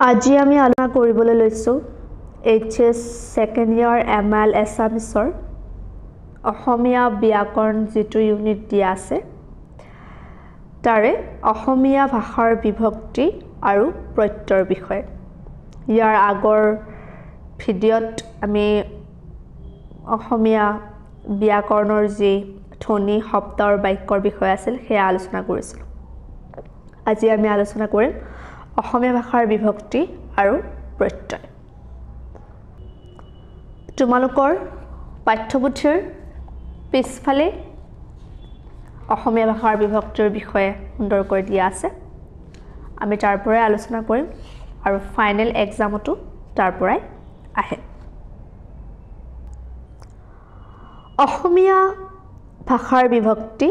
আজি আমি আলোচনা কৰিবলৈ লৈছো এইচএস সেকেন্ড ইয়াৰ এমএল এছামিছৰ অসমীয়া ব্যাকৰণ যেটো ইউনিট দিয়া আছে তাৰে অসমীয়া ভাষাৰ বিভক্তি আৰু প্ৰত্যয়ৰ বিষয় ইয়াৰ আগৰ ভিডিঅত আমি অসমীয়া ব্যাকৰণৰ যে ধ্বনি শব্দ আৰু বাক্যৰ বিষয় আছিল সেয়া আলোচনা কৰিছিল আজি আমি আলোচনা কৰিম অসমীয়া ভাষাৰ বিভক্তি আৰু প্ৰত্যয় তোমালোকৰ পাঠ্যপুথিৰ পিছফালে অসমীয়া ভাষাৰ বিভক্তিৰ বিষয়ে সুন্দৰকৈ দিয়া আছে আমি তাৰ পৰাই আলোচনা কৰিম আৰু ফাইনেল এক্সামটো তাৰ পৰাই আহে অসমীয়া ভাষাৰ বিভক্তি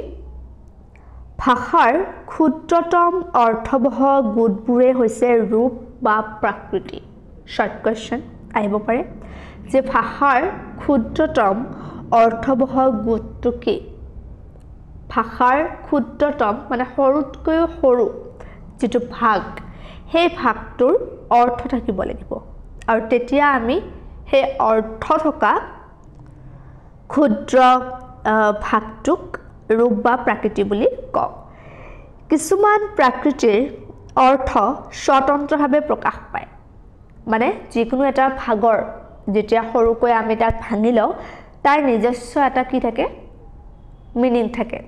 ভাষাৰ ক্ষুদ্ৰতম অৰ্থবহ গুণবোৰে হৈছে ৰূপ বা প্ৰাকৃতি শৰ্ট কোৱেশ্চন আহিব পাৰে যে ভাষাৰ ক্ষুদ্ৰতম অৰ্থবহ গুণটো কি ভাষাৰ ক্ষুদ্ৰতম মানে সৰুতকৈ সৰু যেটো ভাগ সেই ভাগটোৰ অৰ্থ থাকিব লাগিব আৰু তেতিয়া আমি সেই অৰ্থ থকা ক্ষুদ্ৰ ভাগটোক ৰূপ বা প্ৰাকৃতি বুলি কওঁ কিছুমান প্ৰাকৃতিৰ অৰ্থ স্বতন্ত্ৰভাৱে প্ৰকাশ পায় মানে যিকোনো এটা ভাগৰ যেতিয়া সৰুকৈ আমি তাক ভাঙি লওঁ তাৰ নিজস্ব এটা কি থাকে মিনিং থাকে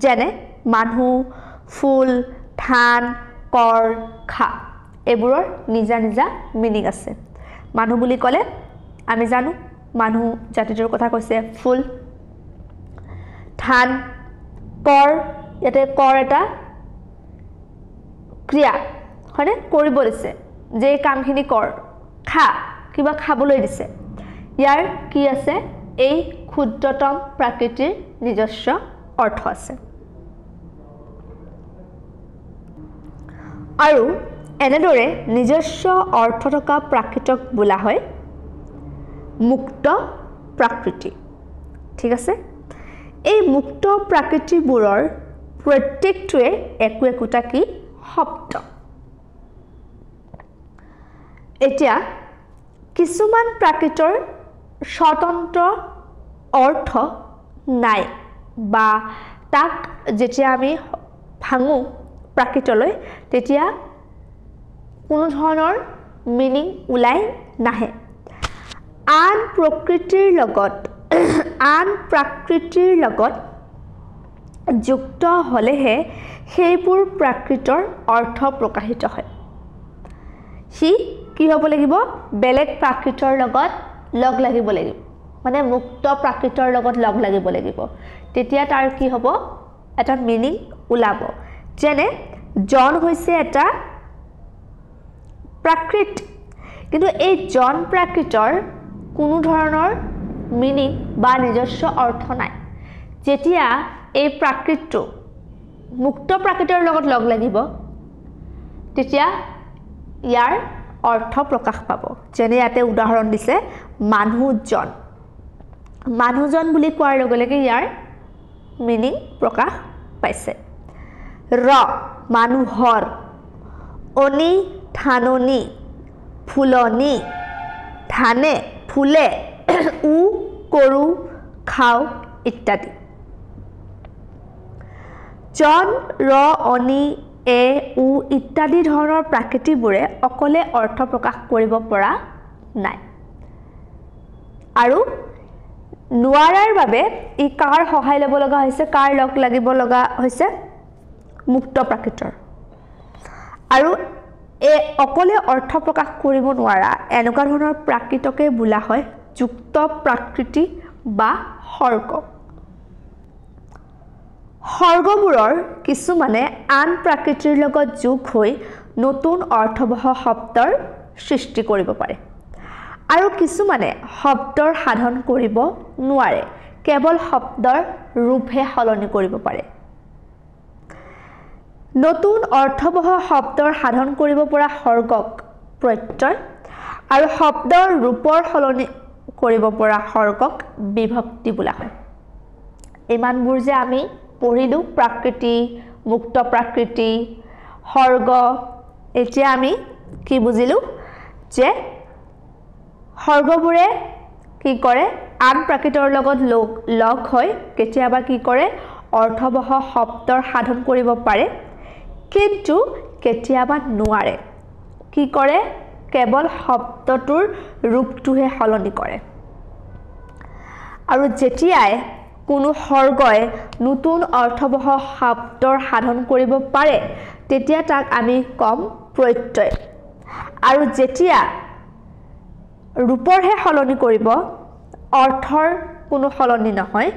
যেনে মানুহ ফুল ধান কৰ খা এবোৰৰ নিজা নিজা মিনিং আছে মানুহ বুলি ক'লে আমি জানো মানুহ জাতিটোৰ কথা কৈছে ফুল ধান কৰ ইয়াতে কৰ এটা ক্ৰিয়া হয়নে কৰিব দিছে যে কামখিনি কৰ খা কিবা খাবলৈ দিছে ইয়াৰ কি আছে এই ক্ষুদ্ৰতম প্ৰাকৃতিৰ নিজস্ব অৰ্থ আছে আৰু এনেদৰে নিজস্ব অৰ্থ থকা প্ৰাকৃতক বোলা হয় মুক্ত প্ৰাকৃতি ঠিক আছে এই মুক্ত প্ৰাকৃতিবোৰৰ প্ৰত্যেকটোৱে একো একোটা কি শব্দ এতিয়া কিছুমান প্ৰাকৃতৰ স্বতন্ত্ৰ অৰ্থ নাই বা তাক যেতিয়া আমি ভাঙো প্ৰাকৃতলৈ তেতিয়া কোনো ধৰণৰ মিনিং ওলাই নাহে আন প্ৰাকৃতিৰ লগত যুক্ত হলেহে সেইবোৰ প্ৰাকৃতৰ অৰ্থ প্ৰকাশিত হয় সি কি হ'ব লাগিব বেলেগ প্ৰাকৃতৰ লগত লগ লাগিব লাগিব মানে মুক্ত প্ৰাকৃতৰ লগত লগ লাগিব লাগিব তেতিয়া তাৰ কি হ'ব এটা মিনিং ওলাব যেনে জন হৈছে এটা প্ৰাকৃত কিন্তু এই জন প্ৰাকৃতৰ কোনো ধৰণৰ মিনিং বা নিজস্ব অৰ্থ নাই যেতিয়া এই প্ৰাকৃতটো মুক্ত প্ৰাকৃতৰ লগত লগ লাগিব তেতিয়া ইয়াৰ অৰ্থ প্ৰকাশ পাব যেনে ইয়াতে উদাহৰণ দিছে মানুহজন বুলি কোৱাৰ লগে লগে ইয়াৰ মিনিং প্ৰকাশ পাইছে ৰ মানুহৰ অনি ধাননি ফুলনি ধানে ফুলে উ কৰো খাও ইত্যাদি জন ৰ অনি এ উ ইত্যাদি ধৰণৰ প্ৰাকৃতিবোৰে অকলে অৰ্থ প্ৰকাশ কৰিব পৰা নাই আৰু নোৱাৰাৰ বাবে ই কাৰ সহায় ল'ব লগা হৈছে কাৰ লগ লাগিব লগা হৈছে মুক্ত প্ৰাকৃতৰ আৰু অকলে অৰ্থ প্ৰকাশ কৰিব নোৱাৰা এনেকুৱা ধৰণৰ প্ৰাকৃতকে বোলা হয় যুক্ত প্ৰাকৃতি বা সৰ্গ সৰ্গবোৰৰ কিছুমানে আন প্ৰাকৃতিৰ লগত যোগ হৈ নতুন অৰ্থবহ শব্দৰ সৃষ্টি কৰিব পাৰে আৰু কিছুমানে শব্দৰ সাধন কৰিব নোৱাৰে কেৱল শব্দৰ ৰূপহে সলনি কৰিব পাৰে নতুন অৰ্থবহ শব্দৰ সাধন কৰিব পৰা সৰ্গক প্ৰত্যয় আৰু শব্দৰ ৰূপৰ সলনি কৰিব পৰা সৰ্গক বিভক্তি বোলা হয় ইমানবোৰ যে আমি পঢ়িলো প্ৰাকৃতি মুক্ত প্ৰাকৃতি সৰ্গ এতিয়া আমি কি বুজিলো যে সৰ্গবোৰে কি কৰে আন প্ৰাকৃতৰ লগত লগ হৈ কেতিয়াবা কি কৰে অৰ্থবহ শব্দৰ সাধন কৰিব পাৰে কিন্তু কেতিয়াবা নোৱাৰে কি কৰে কেৱল শব্দটোৰ ৰূপটোহে সলনি কৰে আৰু যেতিয়াই কোনো সৰ্গই নতুন অৰ্থবহ শব্দৰ সাধন কৰিব পাৰে তেতিয়া তাক আমি কম প্ৰত্যয় আৰু যেতিয়া ৰূপৰহে সলনি কৰিব অৰ্থৰ কোনো সলনি নহয়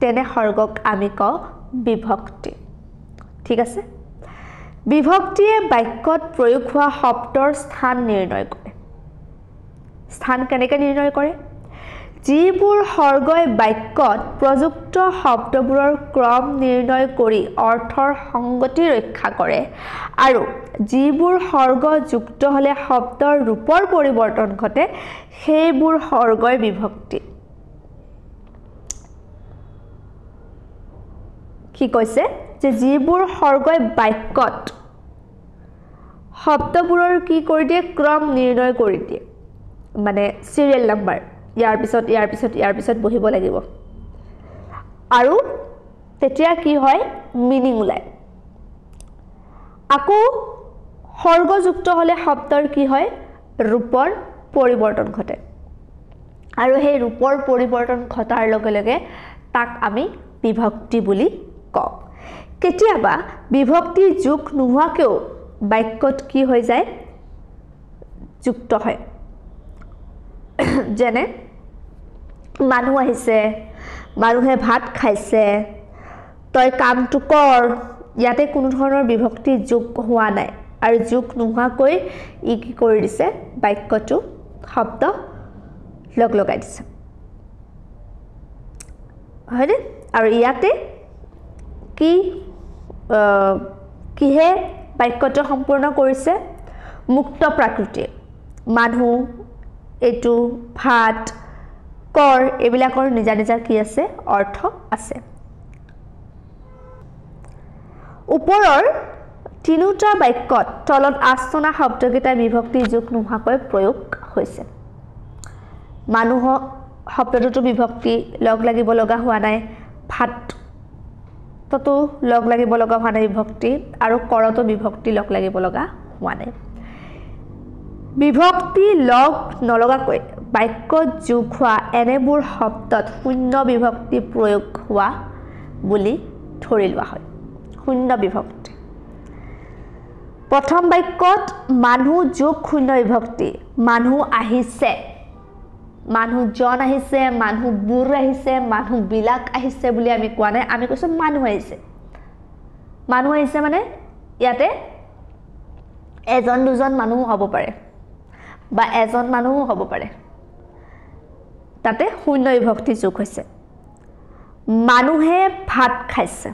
তেনে সৰ্গক আমি কওঁ বিভক্তি ঠিক আছে বিভক্তিয়ে বাক্যত প্ৰয়োগ হোৱা শব্দৰ স্থান নিৰ্ণয় কৰে স্থান কেনেকৈ নিৰ্ণয় কৰে যিবোৰ সৰ্গই বাক্যত প্ৰযুক্ত শব্দবোৰৰ ক্ৰম নিৰ্ণয় কৰি অৰ্থৰ সংগতি ৰক্ষা কৰে আৰু যিবোৰ সৰ্গ যুক্ত হলে শব্দৰ ৰূপৰ পৰিৱৰ্তন ঘটে সেইবোৰ সৰ্গৰ বিভক্তি কি কৈছে যে যিবোৰ সৰ্গই বাক্যত শব্দবোৰৰ কি কৰি দিয়ে ক্ৰম নিৰ্ণয় কৰি দিয়ে মানে সিৰিয়েল নাম্বাৰ ইয়াৰ পিছত বহিব লাগিব আৰু তেতিয়া কি হয় মিনিং উলাই আকৌ সৰ্গযুক্ত হলে শব্দৰ কি হয় ৰূপৰ পৰিৱৰ্তন ঘটে আৰু সেই ৰূপৰ পৰিৱৰ্তন ঘটাৰ লগে লগে তাক আমি বিভক্তি বুলি কওঁ কেতিয়াবা বিভক্তি যোগ নোহোৱাকেও বাক্যত কি হৈ যায় যুক্ত হয় যেনে মানুহ আহিছে মানুহে ভাত খাইছে তই কামটো কৰ ইয়াতে কোনো ধৰণৰ বিভক্তি যোগ হোৱা নাই আৰু যোগ নোহোৱাকৈ ই কি কৰি দিছে বাক্যটো শব্দ লগাই দিছে হয়নে আৰু ইয়াতে কি কিহে বাক্যটো সম্পূৰ্ণ কৰিছে মুক্ত প্ৰাকৃতি মানুহ এটো ভাত কৰ এবিলাকৰ নিজা নিজা কি আছে অৰ্থ আছে ওপৰৰ তিনিটা বাক্যত তলত আস্তনা শব্দকেইটা বিভক্তি যোগ নোহোৱাকৈ প্ৰয়োগ হৈছে মানুহ শব্দটো বিভক্তি লগ লাগিব লগা হোৱা নাই ভাত ততো লগ লাগিব লগা হোৱা নাই বিভক্তি আৰু কৰতো বিভক্তি লগ লাগিব লগা হোৱা নাই বিভক্তি লগ নলগাকৈ বাক্যত যোগ হোৱা এনেবোৰ শব্দত শূন্য বিভক্তি প্ৰয়োগ হোৱা বুলি ধৰি লোৱা হয় শূন্য বিভক্তি প্ৰথম বাক্যত মানুহ যোগ শূন্য বিভক্তি মানুহ আহিছে মানুহজন আহিছে মানুহবোৰ আহিছে মানুহবিলাক আহিছে বুলি আমি কোৱা নাই আমি কৈছো মানুহ আহিছে মানে ইয়াতে এজন দুজন মানুহ হ'ব পাৰে বা এজন মানুহ হ'ব পাৰে তাতে শূন্য বিভক্তি যোগ হৈছে মানুহে ভাত খাইছে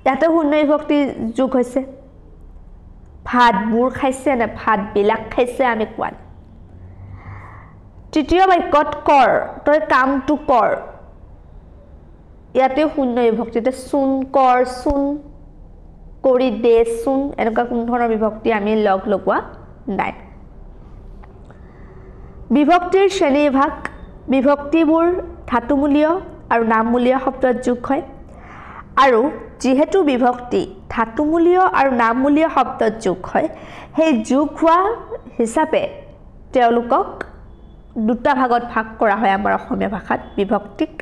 ইয়াতে শূন্য বিভক্তি যোগ হৈছে ভাতবোৰ খাইছে নে ভাতবিলাক খাইছে আমি কোৱা নাই তৃতীয় বাক্যত কৰ তই কামটো কৰ ইয়াতে শূন্য বিভক্তিতে চুন কৰ চুন কৰি দে চুন এনেকুৱা কোন ধৰণৰ বিভক্তি আমি লগ লগোৱা নাই বিভক্তিৰ শ্ৰেণীভাগ বিভক্তিবোৰ ধাতুমূলীয় আৰু নামমূলীয় শব্দত যোগ হয় আৰু যেহেতু বিভক্তি ধাতুমূলীয় আৰু নামমূলীয় শব্দত যোগ হয় সেই যোগ হোৱা হিচাপে তেওঁলোকক দুটা ভাগত ভাগ কৰা হয় আমাৰ অসমীয়া ভাষাত বিভক্তিক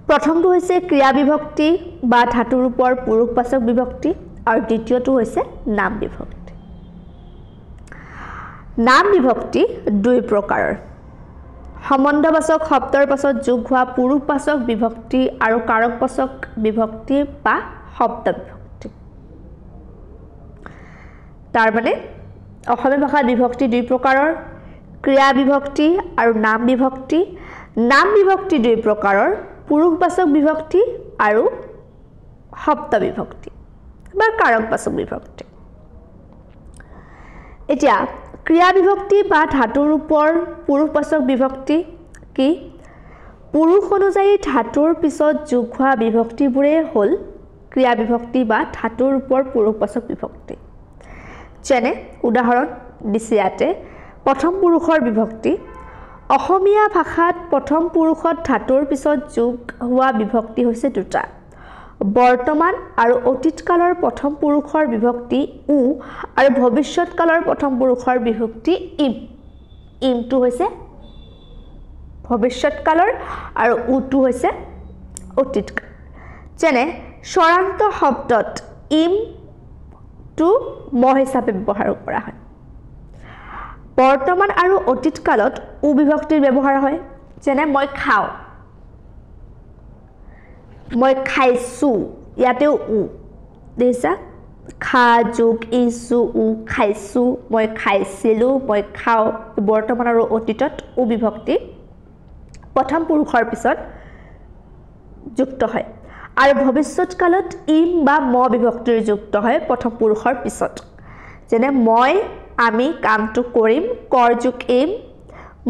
প্ৰথমটো হৈছে ক্ৰিয়া বিভক্তি বা ধাতুৰ ৰূপৰ পুৰুষবাচক বিভক্তি আৰু দ্বিতীয়টো হৈছে নাম বিভক্তি নাম বিভক্তি দুই প্ৰকাৰৰ সম্বন্ধবাচক শব্দৰ পাছত যোগ হোৱা পুৰুষবাচক বিভক্তি আৰু কাৰকবাচক বিভক্তি বা শব্দ বিভক্তি তাৰ মানে অসমীয়া ভাষাত বিভক্তি দুই প্ৰকাৰৰ ক্ৰিয়া বিভক্তি আৰু নাম বিভক্তি দুই প্ৰকাৰৰ পুৰুষবাচক বিভক্তি আৰু শব্দ বিভক্তি বা কাৰকবাচক বিভক্তি এতিয়া ক্ৰিয়া বিভক্তি বা ধাতুৰ ৰূপৰ পুৰুষবাচক বিভক্তি কি পুৰুষ অনুযায়ী ধাতুৰ পিছত যোগ হোৱা বিভক্তিবোৰে হ'ল ক্ৰিয়া বিভক্তি বা ধাতুৰ ৰূপৰ পুৰুষবাচক বিভক্তি যেনে উদাহৰণ দিছে ইয়াতে প্ৰথম পুৰুষৰ বিভক্তি অসমীয়া ভাষাত প্ৰথম পুৰুষত ধাতুৰ পিছত যোগ হোৱা বিভক্তি হৈছে দুটা বৰ্তমান আৰু অতীত কালৰ প্ৰথম পুৰুষৰ বিভক্তি উ আৰু ভৱিষ্যৎ কালৰ প্ৰথম পুৰুষৰ বিভক্তি ইম ইমটো হৈছে ভৱিষ্যৎ কালৰ আৰু উটো হৈছে অতীত কাল যেনে স্বৰান্ত শব্দত ইম টু ম হিচাপে ব্যৱহাৰ কৰা হয় বৰ্তমান আৰু অতীত কালত উ বিভক্তিৰ ব্যৱহাৰ হয় যেনে মই খাও মই খাইছো ইয়াতেও উ দেছা খা যোগ ইছু উ খাইছো মই খাইছিলো মই খাও বৰ্তমান আৰু অতীতত উ বিভক্তি প্ৰথম পুৰুষৰ পিছত যুক্ত হয় আৰু ভৱিষ্যৎ কালত ইম বা ম বিভক্তিৰ যুক্ত হয় প্ৰথম পুৰুষৰ পিছত যেনে মই আমি কামটো কৰিম কৰ যোগ ইম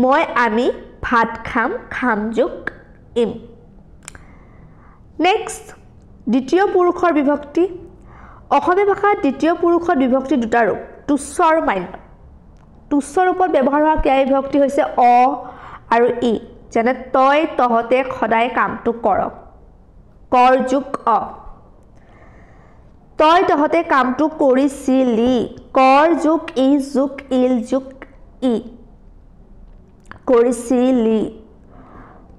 মই আমি ভাত খাম খাম যোগ ইম নেক্সট দ্বিতীয় পুৰুষৰ বিভক্তি অসমীয়া ভাষাত দ্বিতীয় পুৰুষৰ বিভক্তি দুটা ৰূপ তুচ্ছ আৰু মান্য তুচ্ছ ৰূপত ব্যৱহাৰ হোৱা ক্ৰিয়া বিভক্তি হৈছে অ আৰু ই যেনে তই তহতে সদায় কামটো কৰক কৰ যোগ অ তই তহতে কামটো কৰিছিলি কৰ যোগ ই যোগ ইল যোগ ই কৰিছিলি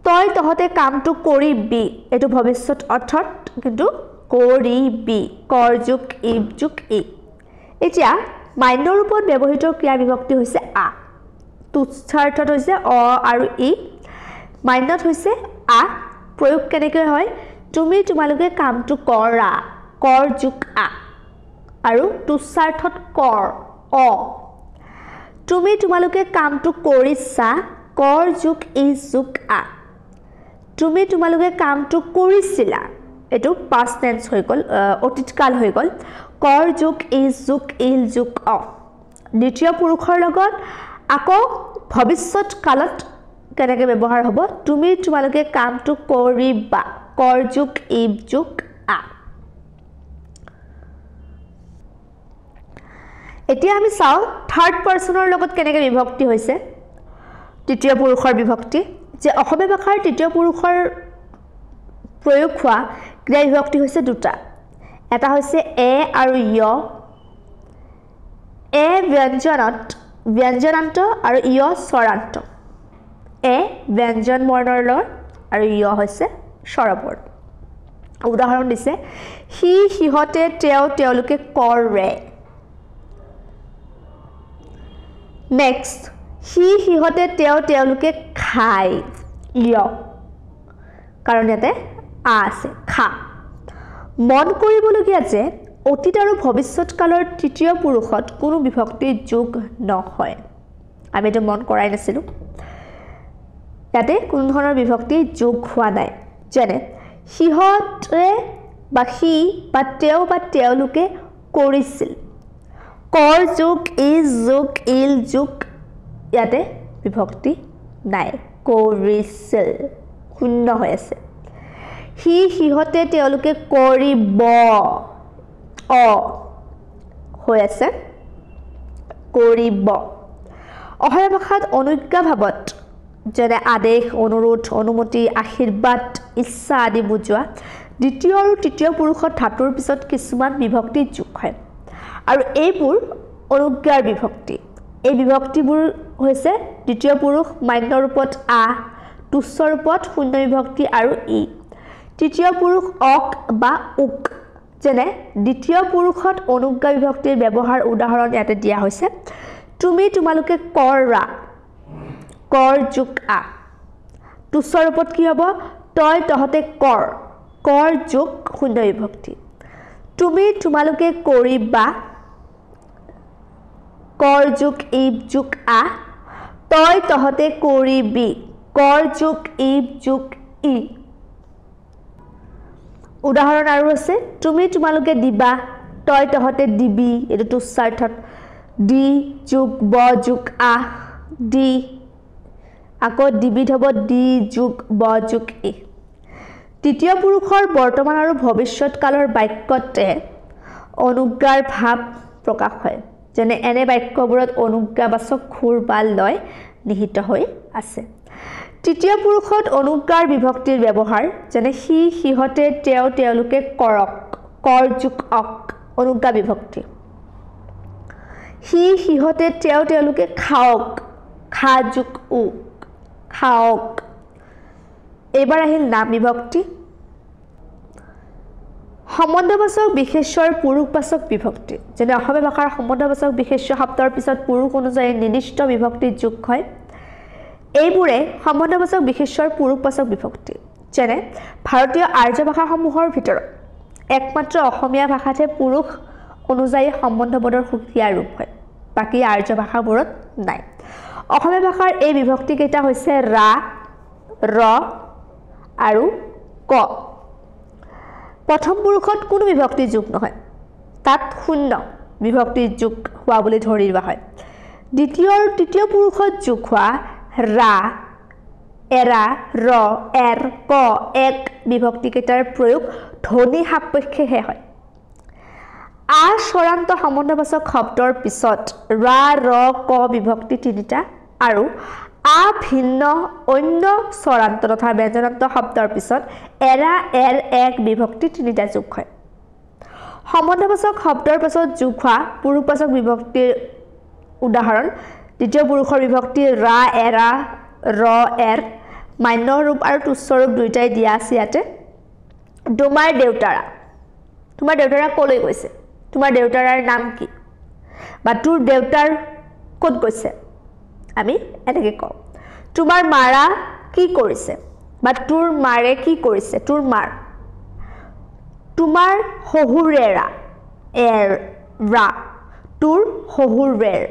তই তহতে কামটো কৰিবি এটো ভৱিষ্যৎ অৰ্থত কিন্তু কৰিবি কৰ যোগ ই যোগ ই এতিয়া মান্য ৰূপত ব্যৱহৃত ক্ৰিয়া বিভক্তি হৈছে আ তুচ্ছাৰ্থত হৈছে অ আৰু ই মান্যত হৈছে আ প্ৰয়োগ কেনেকৈ হয় তুমি তোমালোকে কামটো কৰা কৰ যোগ আ আৰু তুচ্ছাৰ্থত কৰ অ তুমি তোমালোকে কামটো কৰিছা কৰ যোগ ই যোগ আ তুমি তোমালোকে কামটো কৰিছিলা এটো পাষ্ট টেন্স হৈ গল অতীত কাল হৈ গল কৰ যোগ ই যোগ ইল যোগ অ দ্বিতীয় পুৰুষৰ লগত আকৌ ভৱিষ্যৎ কালত কেনেকৈ ব্যৱহাৰ হ'ব তুমি তোমালোকে কামটো কৰিবা কৰ যোগ ই যোগ আ এতিয়া আমি চাও থাৰ্ড পাৰ্সনৰ লগত কেনেকৈ বিভক্তি হৈছে তৃতীয় পুৰুষৰ বিভক্তি যে অসমীয়া ভাষাৰ তৃতীয় পুৰুষৰ প্ৰয়োগ হোৱা ক্ৰিয়া বিভক্তি হৈছে দুটা এটা হৈছে এ আৰু য় এ ব্যঞ্জনান্ত আৰু য় স্বৰান্ত এ ব্যঞ্জন বৰ্ণৰ লগত আৰু য় হৈছে স্বৰবৰ্ণ উদাহৰণ দিছে হি হিহতে তেওঁলোকে কৰে নেক্সট হি হিহতে তেওঁলোকে খায় য় কাৰণ ইয়াতে আ আছে খা মন কৰিবলগীয়া যে অতীত আৰু ভৱিষ্যৎ কালৰ তৃতীয় পুৰুষত কোনো বিভক্তি যোগ নহয় আমি এটো মন কৰাই নাছিলো ইয়াতে কোনো ধৰণৰ বিভক্তি যোগ হোৱা নাই যেনে হিহতে বা হি বা তেওঁলোকে কৰিছিল কৰ যোগ ই যোগ ইল যোগ ইয়াতে বিভক্তি নাই কৰিছিল শূন্য হৈ আছে হি হিহতে তেওঁলোকে কৰিব অ হৈ আছে কৰিব অসমীয়া ভাষাত অনুজ্ঞা ভাৱত যেনে আদেশ অনুৰোধ অনুমতি আশীৰ্বাদ ইচ্ছা আদি বুজোৱা দ্বিতীয় আৰু তৃতীয় পুৰুষত ধাতুৰ পিছত কিছুমান বিভক্তি যোগ হয় আৰু এইবোৰ অনুজ্ঞাৰ বিভক্তি এই বিভক্তিবোৰ হৈছে দ্বিতীয় পুৰুষ মান্য ৰূপত আ তুচ্ছ ৰূপত শূন্য বিভক্তি আৰু ই তৃতীয় পুৰুষ অক বা উক যেনে দ্বিতীয় পুৰুষত অনুজ্ঞা বিভক্তিৰ ব্যৱহাৰ উদাহৰণ ইয়াতে দিয়া হৈছে তুমি তোমালোকে কৰা কৰ যোগ আ তুচ্ছ ৰূপত কি হ'ব তই তহতে কৰ যোগ শূন্য বিভক্তি তুমি তোমালোকে কৰিবা কৰ যোগ ই যোগ আ তই তহতে কৰিবি কৰ যোগ ই যোগ ই উদাহৰণ আৰু আছে তুমি তোমালোকে দিবা তই তহতে দিবি এটো তুচ্ছাৰ্থত দি যোগ ব যোগ আ দি আকৌ দ্বিবিধ হ'ব দি যোগ ব যোগ ই তৃতীয় পুৰুষৰ বৰ্তমান আৰু ভৱিষ্যৎ কালৰ বাক্যতে অনুজ্ঞাৰ ভাৱ প্ৰকাশ হয় যেনে এনে বাক্যবোৰত অনুজ্ঞাবাচক খুৰ বা লয় নিহিত হৈ আছে তৃতীয় পুৰুষত অনুজ্ঞাৰ বিভক্তিৰ ব্যৱহাৰ যেনে সি সিহঁতে তেওঁ তেওঁলোকে কৰক কৰ যোগ অক অনুজ্ঞা বিভক্তি সি সিহঁতে তেওঁ তেওঁলোকে খাওক খা যোগ উ খাওক এবাৰ আহিল নাম বিভক্তি সম্বন্ধবাচক বিশেষ্যৰ পুৰুষবাচক বিভক্তি যেনে অসমীয়া ভাষাৰ সম্বন্ধবাচক বিশেষ্য শব্দৰ পিছত পুৰুষ অনুযায়ী নিৰ্দিষ্ট বিভক্তি যোগ হয় এইবোৰে সম্বন্ধবাচক বিশেষ্যৰ পুৰুষবাচক বিভক্তি যেনে ভাৰতীয় আৰ্য ভাষাসমূহৰ ভিতৰত একমাত্ৰ অসমীয়া ভাষাতে পুৰুষ অনুযায়ী সম্বন্ধপদৰ সুকীয়া ৰূপ হয় বাকী আৰ্য ভাষাবোৰত নাই অসমীয়া ভাষাৰ এই বিভক্তি কেইটা হৈছে ৰা ৰ আৰু ক প্ৰথম পুৰুষত কোনো বিভক্তি যোগ নহয় তাত শূন্য বিভক্তি যোগ হোৱা বুলি ধৰি লোৱা হয় দ্বিতীয় আৰু তৃতীয় পুৰুষত যোগ হোৱা ৰা এৰা ৰ এৰ ক এক বিভক্তি কেইটাৰ প্ৰয়োগ ধ্বনি সাপেক্ষেহে হয় আ স্বৰান্ত সম্বন্ধবাচক শব্দৰ পিছত ৰা ৰ ক বিভক্তি তিনিটা আৰু আ ভিন্ন অন্য স্বৰান্ত তথা ব্যঞ্জনান্ত শব্দৰ পিছত এৰা এৰ এক বিভক্তি তিনিটা যোগ হয় সম্বন্ধবাচক শব্দৰ পিছত যোগ হোৱা পুৰুষবাচক বিভক্তিৰ উদাহৰণ দ্বিতীয় পুৰুষৰ বিভক্তি ৰা এৰা ৰ এৰ মান্য ৰূপ আৰু তুচ্ছ ৰূপ দুইটাই দিয়া আছে ইয়াতে তোমাৰ দেউতাৰা কলৈ গৈছে তোমাৰ দেউতাৰাৰ নাম কি বা তোৰ দেউতাৰ ক'ত গৈছে আমি এনেকৈ কওঁ তোমাৰ মাৰা কি কৰিছে বা তোৰ মাৰে কি কৰিছে তোৰ মাৰ তোমাৰ শহুৰেৰা এৰ ৰা তোৰ শহুৰেৰ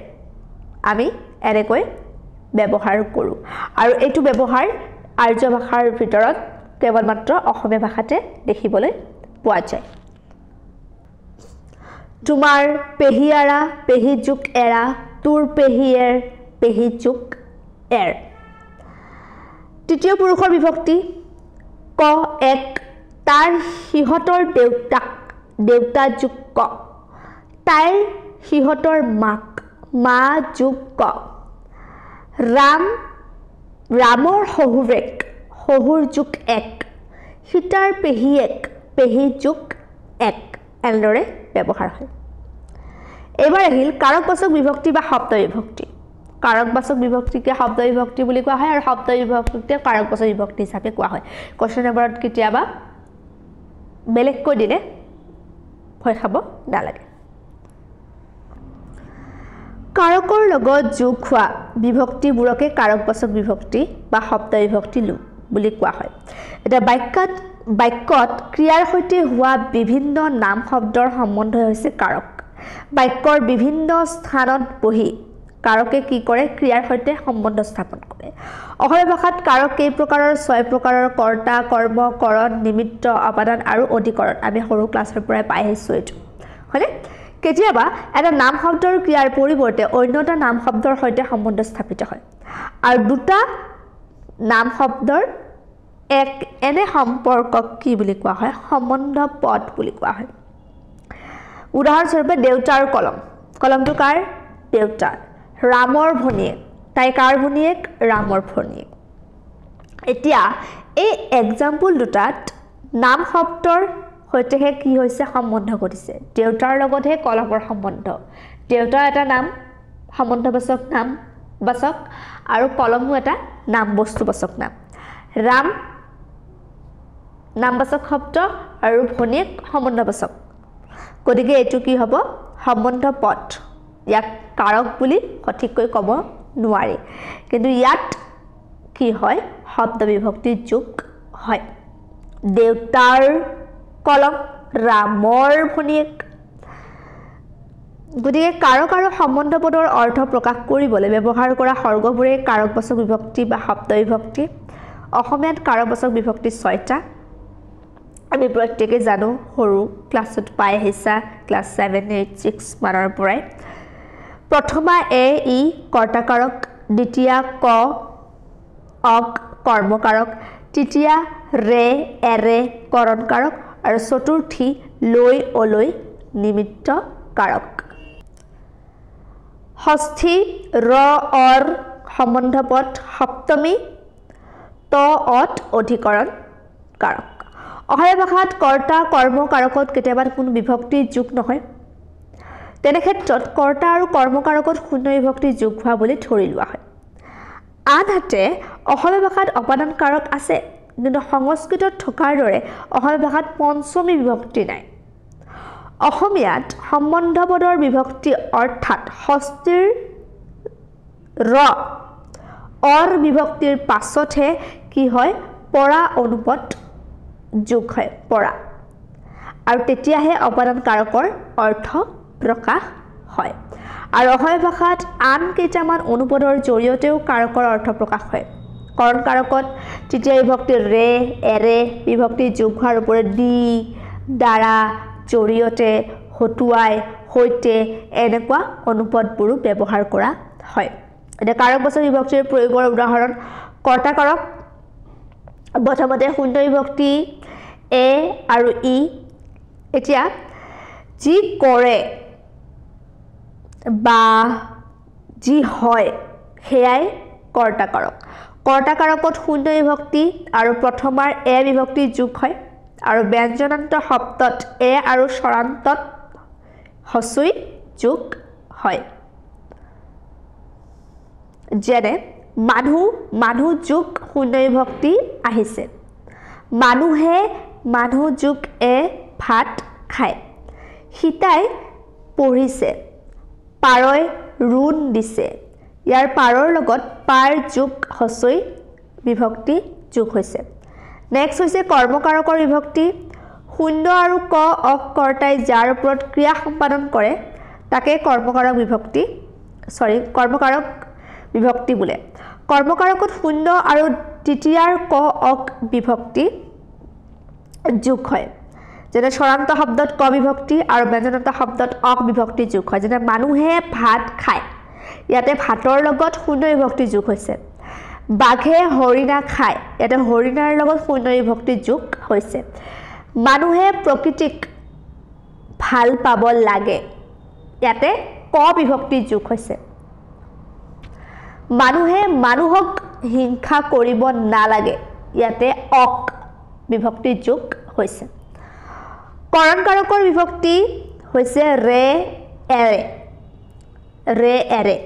আমি এনেকৈ ব্যৱহাৰ কৰোঁ আৰু এইটো ব্যৱহাৰ আৰ্য ভাষাৰ ভিতৰত কেৱল মাত্ৰ অসমীয়া ভাষাতে দেখিবলৈ পোৱা যায় তোমাৰ পেহীয়াৰা পেহী যোগ এৰা তোৰ পেহীয়েৰ পেহী যোগ এৰ তৃতীয় পুৰুষৰ বিভক্তি ক এক তাৰ সিহঁতৰ দেউতাক দেউতা যোগ ক তাইৰ সিহঁতৰ মাক মা যোগ ক ৰামৰ শহুৰেক শহুৰ যোগ এক সীতাৰ পেহীয়েক পেহী যোগ এক এনেদৰে ব্যৱহাৰ হয় এইবাৰ আহিল কাৰকবাচক বিভক্তি বা শব্দ বিভক্তি কাৰকবাচক বিভক্তিকে শব্দ বিভক্তি বুলি কোৱা হয় আৰু শব্দ বিভক্তিকে কাৰকবাচক বিভক্তি হিচাপে কোৱা হয় কোৱেশ্চন পেপাৰত কেতিয়াবা বেলেগকৈ দিলে ভয় খাব নালাগে কাৰকৰ লগত যোগ হোৱা বিভক্তিবোৰকে কাৰকবাচক বিভক্তি বা শব্দ বিভক্তি বুলি কোৱা হয় এটা বাক্যত ক্ৰিয়াৰ সৈতে হোৱা বিভিন্ন নাম শব্দৰ সম্বন্ধ হৈছে কাৰক বাক্যৰ বিভিন্ন স্থানত বহি কাৰকে কি কৰে ক্ৰিয়াৰ সৈতে সম্বন্ধ স্থাপন কৰে অসমীয়া ভাষাত কাৰক কেই প্ৰকাৰৰ 6 প্ৰকাৰৰ কৰ্তা কৰ্ম কৰণ নিমিত্ত অপাদান আৰু অধিকৰণ আমি সৰু ক্লাছৰ পৰাই পাই আহিছোঁ এইটো হয়নে কেতিয়াবা এটা নাম শব্দৰ ক্ৰিয়াৰ পৰিৱৰ্তে অন্য এটা নাম শব্দৰ সৈতে সম্বন্ধ স্থাপিত হয় আৰু দুটা নাম শব্দৰ এক এনে সম্পৰ্কক কি বুলি কোৱা হয় সম্বন্ধ পদ বুলি কোৱা হয় উদাহৰণস্বৰূপে দেউতা আৰু কলম কলমটো কাৰ দেউতাৰ ৰামৰ ভনীয়েক তাই কাৰ ভনীয়েক ৰামৰ ভনীয়েক এতিয়া এই এক্সাম্পল দুটাত নাম শব্দৰ সৈতেহে কি হৈছে সম্বন্ধ ঘটিছে দেউতাৰ লগতহে কলমৰ সম্বন্ধ দেউতা এটা নাম সম্বন্ধবাচক নাম বাচক আৰু কলমো এটা নাম বস্তুবাচক নাম ৰাম নামবাচক শব্দ আৰু ভনীয়েক সম্বন্ধবাচক গতিকে এইটো কি হ'ব সম্বন্ধ পদ ইয়াক কাৰক বুলি সঠিককৈ ক'ব নোৱাৰি কিন্তু ইয়াত কি হয় শব্দ বিভক্তি যোগ হয় দেউতাৰ কলম ৰামৰ ভনীয়েক গতিকে কাৰক আৰু সম্বন্ধ পদৰ অৰ্থ প্ৰকাশ কৰিবলৈ ব্যৱহাৰ কৰা সৰ্গবোৰে কাৰকবাচক বিভক্তি বা শব্দ বিভক্তি অসমীয়াত কাৰকবাচক বিভক্তি 6টা আমি প্ৰত্যেকে জানো সৰু ক্লাছত পাই আহিছা ক্লাছ 7 8 6 মানৰ পৰাই প্ৰথমা এ ই কৰ্তাকাৰক দ্বিতীয়া ক অক কৰ্মকাৰক তৃতীয়া ৰে এৰে কৰণ কাৰক আৰু চতুৰ্থী লৈ অলৈ নিমিত্ত কাৰক ষষ্ঠী ৰ অৰ সম্বন্ধ পদ সপ্তমী ত অত অধিকৰণ কাৰক অসমীয়া ভাষাত কৰ্তা কৰ্ম কাৰকত কেতিয়াবা কোনো বিভক্তি যোগ নহয় তেনে ক্ষেত্ৰত কৰ্তা আৰু কৰ্ম কাৰকত শূন্য বিভক্তি যোগ হোৱা বুলি ধৰি লোৱা হয় আনহাতে অসমীয়া ভাষাত অপাদান কাৰক আছে কিন্তু সংস্কৃতত থকাৰ দৰে অসমীয়া ভাষাত পঞ্চমী বিভক্তি নাই অসমীয়াত সম্বন্ধ পদৰ বিভক্তি অৰ্থাৎ ষষ্ঠীৰ ৰ অৰ বিভক্তিৰ পাছতহে কি হয় পৰা অনুপদ যোগ হয় পৰা আৰু তেতিয়াহে অপাদান কাৰকৰ অৰ্থ প্ৰকাশ হয় আৰু অসমীয়া ভাষাত আন কেইটামান অনুপদৰ জৰিয়তেও কাৰকৰ অৰ্থ প্ৰকাশ হয় কৰণ কাৰকত তৃতীয় বিভক্তি ৰে এৰে বিভক্তি যোগ হোৱাৰ ওপৰত দি দ্বাৰা জৰিয়তে হতুৱাই হৈতে এনেকুৱা অনুপদবোৰো ব্যৱহাৰ কৰা হয় এতিয়া কাৰকবাচক বিভক্তিৰ প্ৰয়োগৰ উদাহৰণ কৰ্তা কাৰক প্ৰথমতে শূন্য বিভক্তি এ আৰু ই এতিয়া যি কৰে বা যি হয় সেয়াই কৰ্তা কাৰক কৰ্তা কাৰকত শূন্য বিভক্তি আৰু প্ৰথমাৰ এ বিভক্তি যোগ হয় আৰু ব্যঞ্জনান্ত শব্দত এ আৰু স্বৰান্তত হচৈ যোগ হয় যেনে মানুহ মানুহ যোগ শূন্য বিভক্তি আহিছে মানুহে মানুহ যোগ এ ভাত খায় সীতাই পঢ়িছে পাৰই ৰুণ দিছে ইয়াৰ পাৰৰ লগত পাৰ যোগ হচৈ বিভক্তি যোগ হৈছে নেক্সট হৈছে কৰ্মকাৰকৰ বিভক্তি শূন্য আৰু ক অক কৰ্তাই যাৰ ওপৰত ক্ৰিয়া সম্পাদন কৰে তাকে কৰ্মকাৰক বিভক্তি বোলে কৰ্মকাৰকত শূন্য আৰু তৃতীয়াৰ ক অক বিভক্তি যোগ হয় যেনে স্বৰান্ত শব্দত ক বিভক্তি আৰু ব্যঞ্জনান্ত শব্দত অক বিভক্তি যোগ হয় যেনে মানুহে ভাত খায় ইয়াতে ভাতৰ লগত শূন্য বিভক্তি যোগ হৈছে বাঘে হৰিণা খায় ইয়াতে হৰিণাৰ লগত শূন্য বিভক্তি যোগ হৈছে মানুহে প্ৰকৃতিক ভাল পাব লাগে ইয়াতে ক বিভক্তি যোগ হৈছে মানুহে মানুহক হিংসা কৰিব নালাগে ইয়াতে অক বিভক্তি যোগ হৈছে কৰণ কাৰকৰ বিভক্তি হৈছে ৰে এৰে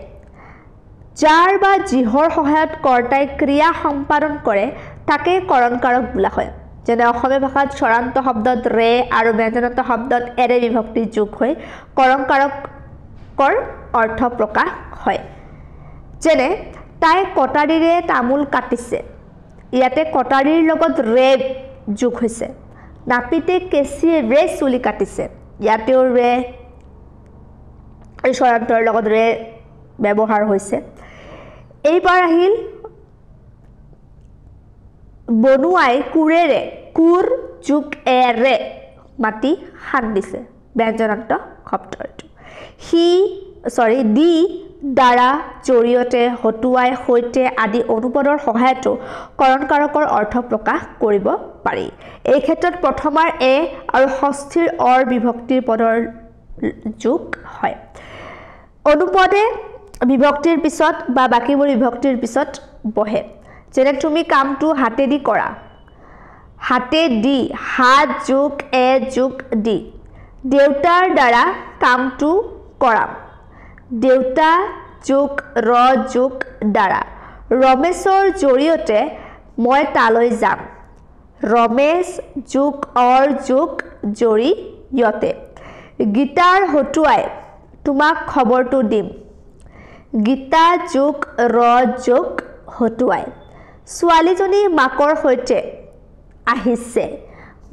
যাৰ বা যিহৰ সহায়ত কৰ্তাই ক্ৰিয়া সম্পাদন কৰে তাকে কৰণ কাৰক বোলা হয় যেনে অসমীয়া ভাষাত স্বৰান্ত শব্দত ৰে আৰু ব্যঞ্জনান্ত শব্দত এৰে বিভক্তি যোগ হৈ কৰণ কাৰকৰ অৰ্থ প্ৰকাশ হয় যেনে তাই কটাৰীৰে তামোল কাটিছে ইয়াতে কটাৰীৰ লগত ৰে যোগ হৈছে নাপিতে কেঁচিৰে চুলি কাটিছে ইয়াতেও ৰে স্বৰান্তৰ লগত ৰে ব্যৱহাৰ হৈছে এইবাৰ আহিল বনুৱাই কোৰেৰে কোৰ যোগ এৰে মাটি খান্দিছে ব্যঞ্জনান্ত শব্দটো দি দ্বাৰা জৰিয়তে হতুৱাই হৈতে আদি অনুপদৰ সহায়তো কৰণ কাৰকৰ অৰ্থ প্ৰকাশ কৰিব পাৰি এই ক্ষেত্ৰত প্ৰথমাৰ এ আৰু ষষ্ঠীৰ অৰ বিভক্তিৰ পদৰ যোগ হয় অনুপদে বিভক্তিৰ পিছত বা বাকিবোৰ বিভক্তিৰ পিছত বহে যেনে তুমি কামটো হাতেদি কৰা হাতে দি হাত যোগ এ যোগ দি দেউতাৰ দ্বাৰা কামটো কৰাম দেউতা যোগ ৰ যোগ দ্বাৰা ৰমেশৰ জৰিয়তে মই তালৈ যাম ৰমেশ যোগ অৰ যোগ জৰিয়তে গীতাৰ হতুৱাই তোমাক খবৰটো দিম গীতা যোগ ৰ যোগ হতুৱাই ছোৱালীজনী মাকৰ সৈতে আহিছে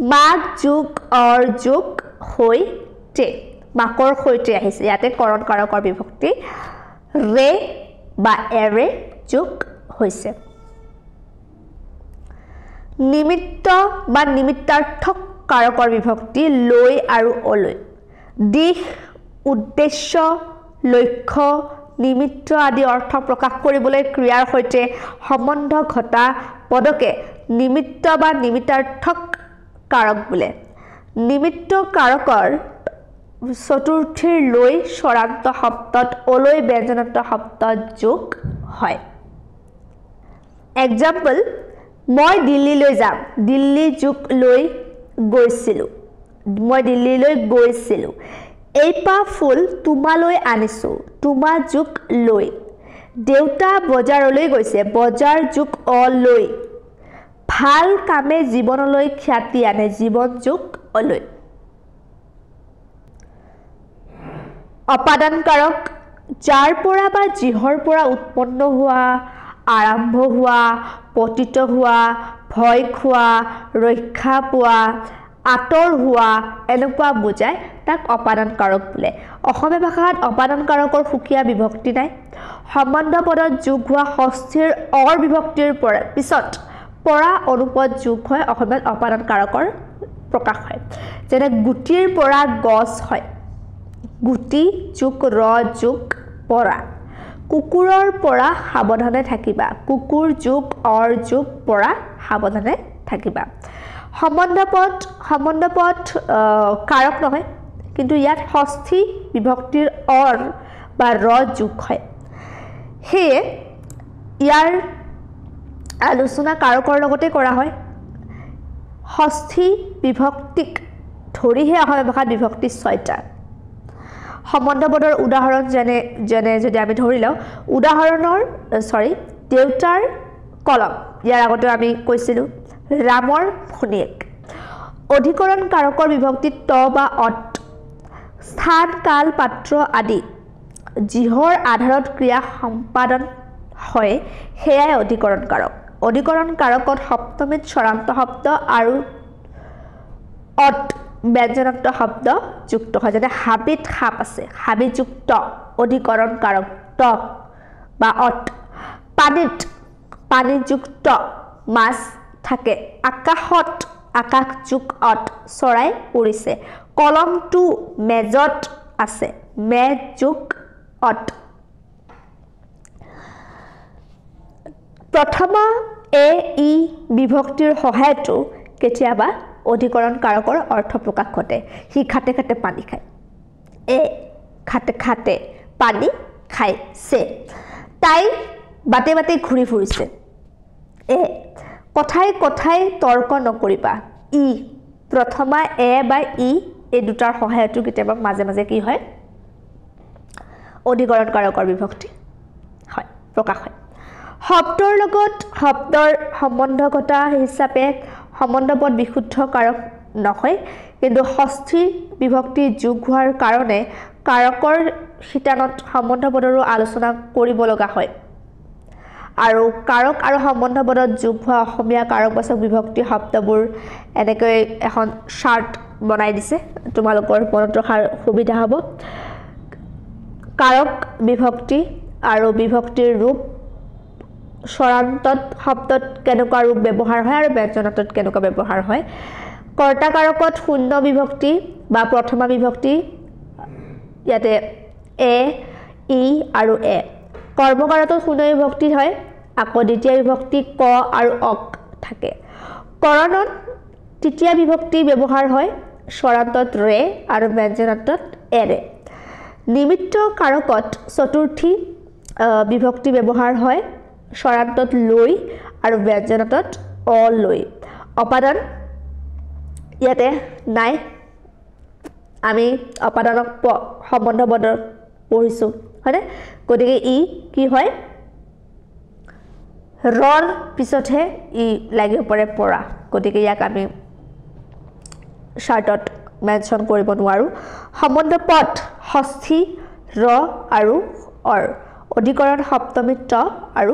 মাক যোগ অৰ যোগ হৈতে মাকৰ সৈতে আহিছে ইয়াতে কৰণ কাৰকৰ বিভক্তি ৰে বা এৰে যোগ হৈছে নিমিত্ত বা নিমিত্তাৰ্থক কাৰকৰ বিভক্তি লৈ আৰু অলৈ দিশ উদ্দেশ্য লক্ষ্য নিমিত্ত আদি অৰ্থ প্ৰকাশ কৰিবলৈ ক্ৰিয়াৰ সৈতে সম্বন্ধ ঘটা পদকে নিমিত্ত বা নিমিত্তাৰ্থক কাৰক বোলে নিমিত্ত কাৰকৰ চতুৰ্থীৰ লৈ স্বৰান্ত শব্দত অলৈ ব্যঞ্জনান্ত শব্দ যোগ হয় এক্সাম্পল মই দিল্লীলৈ যাম দিল্লী যোগ লৈ গৈছিলো মই দিল্লীলৈ গৈছিলো এইপা ফুল তোমালৈ আনিছো তোমা যোগ লৈ দেউতা বজাৰলৈ গৈছে বজাৰ যোগ অলৈ ভাল কামে জীৱনলৈ খ্যাতি আনে জীৱন যোগ অলৈ অপাদান কাৰক যাৰ পৰা বা যিহৰ পৰা উৎপন্ন হোৱা আৰম্ভ হোৱা পতিত হোৱা ভয় খোৱা ৰক্ষা পোৱা আতৰ হোৱা এনেকুৱা বুজায় তাক অপাদান কাৰক বোলে অসমীয়া ভাষাত অপাদান কাৰকৰ সুকীয়া বিভক্তি নাই সম্বন্ধ পদত যোগ হোৱা ষষ্ঠীৰ অৰ বিভক্তিৰ পৰা পিছত পৰা অনুপদ যোগ হয় অসমীয়াত অপাদান কাৰকৰ প্ৰকাশ হয় যেনে গুটিৰ পৰা গছ হয় গুটি যোগ ৰ যোগ পৰা কুকুৰৰ পৰা সাৱধানে থাকিবা কুকুৰ যোগ অৰ যোগ পৰা সাৱধানে থাকিবা সম্বন্ধ পদ কাৰক নহয় কিন্তু ইয়াত ষষ্ঠী বিভক্তিৰ অৰ বা ৰ যোগ হয় সেয়ে ইয়াৰ আলোচনা কাৰকৰ লগতে কৰা হয় ষষ্ঠী বিভক্তিক ধৰিহে অসমীয়া ভাষাত বিভক্তি 6টা সম্বন্ধ পদৰ উদাহৰণ যেনে যদি আমি ধৰি লওঁ উদাহৰণৰ দেউতাৰ কলম ইয়াৰ আগতে আমি কৈছিলো ৰামৰ ভনীয়েক অধিকৰণ কাৰকৰ বিভক্তিত ত বা অত স্থান কাল পাত্ৰ আদি যিহৰ আধাৰত ক্ৰিয়া সম্পাদন হয় সেয়াই অধিকৰণ কাৰকত সপ্তমীত স্বৰান্ত শব্দ আৰু অত ব্যঞ্জনান্ত শব্দ যুক্ত হয় যেনে হাবিত সাপ আছে হাবিযুক্ত অধিকৰণ কাৰক ত বা অত পানীযুক্ত মাছ থাকে আকাশত আকাশ যোগ অত চৰাই উৰিছে কলমটো মেজত আছে মেজ যোগ অত প্ৰথমা এ ই বিভক্তিৰ সহায়তো কেতিয়াবা অধিকৰণ কাৰকৰ অৰ্থ প্ৰকাশ ঘটে সি খাতে খাতে পানী খায় এ খাতে খাতে পানী খাইছে তাই বাটে বাটে ঘূৰি ফুৰিছে এ কথাই তৰ্ক নকৰিবা ই প্ৰথমা এ বা ই এই দুটাৰ সহায়তো কেতিয়াবা মাজে মাজে কি হয় অধিকৰণ কাৰকৰ বিভক্তি হয় প্ৰকাশ হয় শব্দৰ লগত শব্দৰ সম্বন্ধগতা হিচাপে সম্বন্ধপদ বিশুদ্ধ কাৰক নহয় কিন্তু ষষ্ঠী বিভক্তি যোগ হোৱাৰ কাৰণে কাৰকৰ শিতানত সম্বন্ধপদৰো আলোচনা কৰিব লগা হয় আৰু কাৰক আৰু সম্বন্ধপদত যোগ হোৱা অসমীয়া কাৰকবাচক বিভক্তি শব্দবোৰ এনেকৈ এখন চাৰ্ট বনাই দিছে তোমালোকৰ মনত ৰখাৰ সুবিধা হ'ব কাৰক বিভক্তি আৰু বিভক্তিৰ ৰূপ স্বৰান্তত শব্দত কেনেকুৱা ৰূপ ব্যৱহাৰ হয় আৰু ব্যঞ্জনান্তত কেনেকুৱা ব্যৱহাৰ হয় কৰ্তা কাৰকত শূন্য বিভক্তি বা প্ৰথমা বিভক্তি ইয়াতে এ ই আৰু এ কৰ্মকাৰকত শূন্য বিভক্তি হয় আকৌ দ্বিতীয় বিভক্তি ক আৰু অক থাকে কৰণত তৃতীয় বিভক্তি ব্যৱহাৰ হয় স্বৰান্তত ৰে আৰু ব্যঞ্জনান্তত এৰে নিমিত্ত কাৰকত চতুৰ্থী বিভক্তি ব্যৱহাৰ হয় স্বৰান্তত লৈ আৰু ব্যঞ্জনান্তত অলৈ অপাদান ইয়াতে নাই আমি অপাদানক সম্বন্ধ পদত পঢ়িছো হয়নে গতিকে ই কি হয় ৰৰ পিছতহে ই লাগিব পাৰে পৰা গতিকে ইয়াক আমি চাৰ্টত মেনশ্যন কৰিব নোৱাৰো সম্বন্ধ পদ ষষ্ঠী ৰ আৰু অৰ অধিকৰণ সপ্তমীত আৰু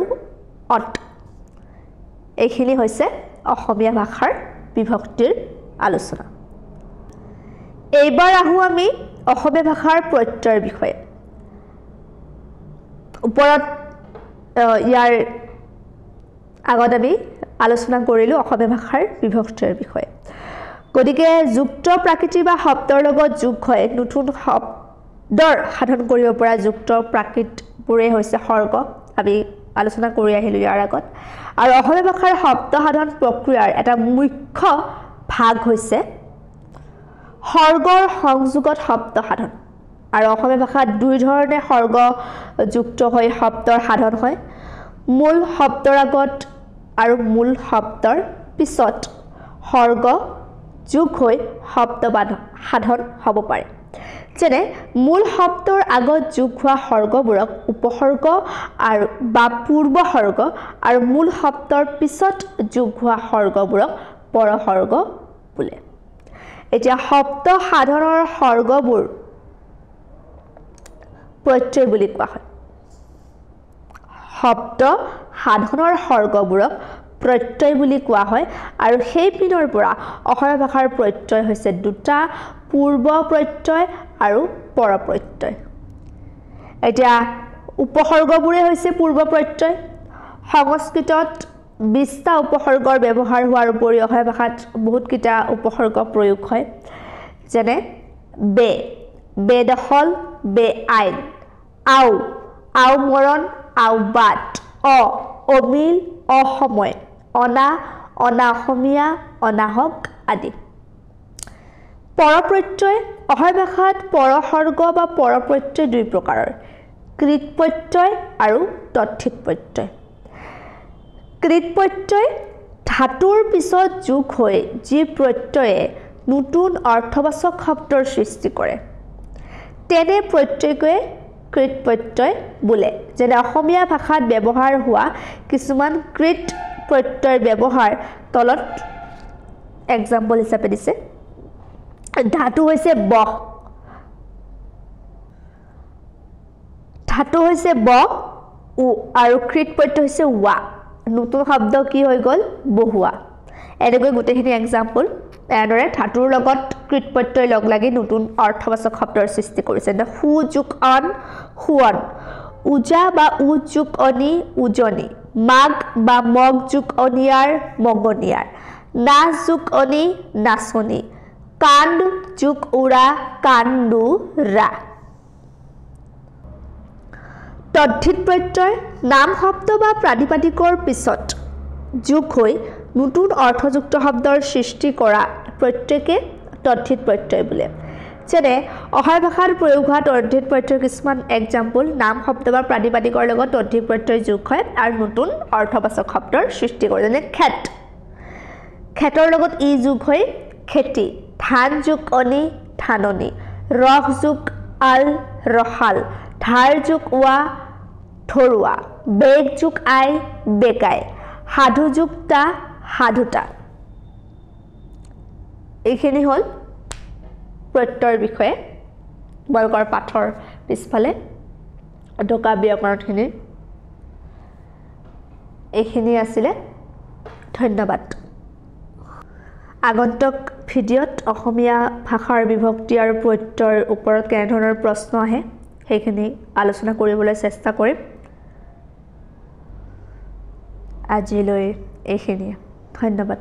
অত এইখিনি হৈছে অসমীয়া ভাষাৰ বিভক্তিৰ আলোচনা এইবাৰ আহো আমি অসমীয়া ভাষাৰ প্ৰত্যয়ৰ বিষয়ে ওপৰত ইয়াৰ আগত আমি আলোচনা কৰিলো অসমীয়া ভাষাৰ বিভক্তিৰ বিষয়ে গতিকে যুক্ত প্ৰাকৃতি বা শব্দৰ লগত যোগ হয় নতুন শব্দৰ সাধন কৰিব পৰা যুক্ত প্ৰাকৃতবোৰে হৈছে সৰ্গ আমি আলোচনা কৰি আহিলোঁ ইয়াৰ আগত আৰু অসমীয়া ভাষাৰ শব্দ সাধন প্ৰক্ৰিয়াৰ এটা মুখ্য ভাগ হৈছে সৰ্গৰ সংযোগত শব্দ সাধন আৰু অসমীয়া ভাষাত দুই ধৰণে সৰ্গ যুক্ত হৈ শব্দৰ সাধন হয় মূল শব্দৰ আগত আৰু মূল শব্দৰ পিছত সৰ্গ যোগ হৈ শব্দ সাধন হ'ব পাৰে যেনে মূল শব্দৰ আগত যোগ হোৱা সৰ্গবোৰক উপসৰ্গ আৰু বা পূৰ্বসৰ্গ আৰু মূল শব্দৰ পিছত যোগ হোৱা সৰ্গবোৰক পৰসৰ্গ বোলে এতিয়া শব্দ সাধনৰ সৰ্গবোৰ প্ৰত্যয় বুলি কোৱা হয় শব্দ সাধনৰ সৰ্গবোৰক প্ৰত্যয় বুলি কোৱা হয় আৰু সেই পিনৰ পৰা অসমীয়া ভাষাৰ প্ৰত্যয় হৈছে দুটা পূৰ্ব প্ৰত্যয় আৰু পৰ প্ৰত্যয় এতিয়া উপসৰ্গবোৰে হৈছে পূৰ্ব প্ৰত্যয় সংস্কৃতত 20টা উপসৰ্গৰ ব্যৱহাৰ হোৱাৰ উপৰি অসমীয়া ভাষাত বহুত কিটা উপসৰ্গ প্ৰয়োগ হয় যেনে বে বেদখল বে আইন আও আও মৰণ আও বাট অমিল অসময় অনা অনাসমীয়া অনাহক আদি পৰপ্ৰত্যয় অসমীয়া ভাষাত পৰসৰ্গ বা পৰপ্ৰত্যয় দুই প্ৰকাৰৰ কৃত প্ৰত্যয় আৰু তথ্যিত প্ৰত্যয় কৃত প্ৰত্যয় ধাতুৰ পিছত যোগ হৈ যি প্ৰত্যয়ে নতুন অৰ্থবাচক শব্দৰ সৃষ্টি কৰে তেনে প্ৰত্যয়কে কৃত প্ৰত্যয় বোলে যেনে অসমীয়া ভাষাত ব্যৱহাৰ হোৱা কিছুমান কৃত প্ৰত্যয়ৰ ব্যৱহাৰ তলত এক্সাম্পল হিচাপে দিছে ধাতু হৈছে ব উ আৰু কৃত প্ৰত্যয় হৈছে ৱা নতুন শব্দ কি হৈ গ'ল বহুৱা এনেকৈ গোটেইখিনি এক্সাম্পল এনেদৰে ধাতুৰ লগত কৃত প্ৰত্যয় লগ লাগি নতুন অৰ্থবাচক শব্দৰ সৃষ্টি কৰিছে হু যোগ অন হুৱন উজা বা উ যোগ অনি উজনি মাগ বা মগ যোগ অনিয়াৰ মগনিয়াৰ নাচ যোগ অনি নাচনি কাণ্ড যোগ উৰা কান্দুৰা তদ্ধিত প্ৰত্যয় নাম শব্দ বা প্ৰাতিপাদিকৰ পিছত যোগ হৈ নতুন অৰ্থযুক্ত শব্দৰ সৃষ্টি কৰা প্ৰত্যয়কে তদ্ধিত প্ৰত্যয় বোলে যেনে অসমীয়া ভাষাত প্ৰয়োগ হোৱা তদ্ধিত প্ৰত্যয়ৰ কিছুমান এক্সাম্পল নাম শব্দ বা প্ৰাতিপাদিকৰ লগত তদ্ধিত প্ৰত্যয় যোগ হয় আৰু নতুন অৰ্থবাচক শব্দৰ সৃষ্টি কৰে যেনে খেত খেতৰ লগত ই যোগ হৈ খেতি ধান যোগ অনি ধাননি ৰস যোগ আল ৰসাল ধাৰ যোগ ৱা ধৰুৱা বেগ যোগ আই বেকাই সাধু যোগ তা সাধুতা এইখিনি হ'ল প্ৰত্যয়ৰ বিষয়ে তোমালোকৰ পাঠৰ পিছফালে ঢোকা ব্যাকৰণখিনি এইখিনি আছিলে ধন্যবাদ আগন্তুক ভিডিঅ'ত অসমীয়া ভাষাৰ বিভক্তি আৰু প্ৰত্যয়ৰ ওপৰত কেনেধৰণৰ প্ৰশ্ন আহে সেইখিনি আলোচনা কৰিবলৈ চেষ্টা কৰিম আজিলৈ এইখিনিয়ে ধন্যবাদ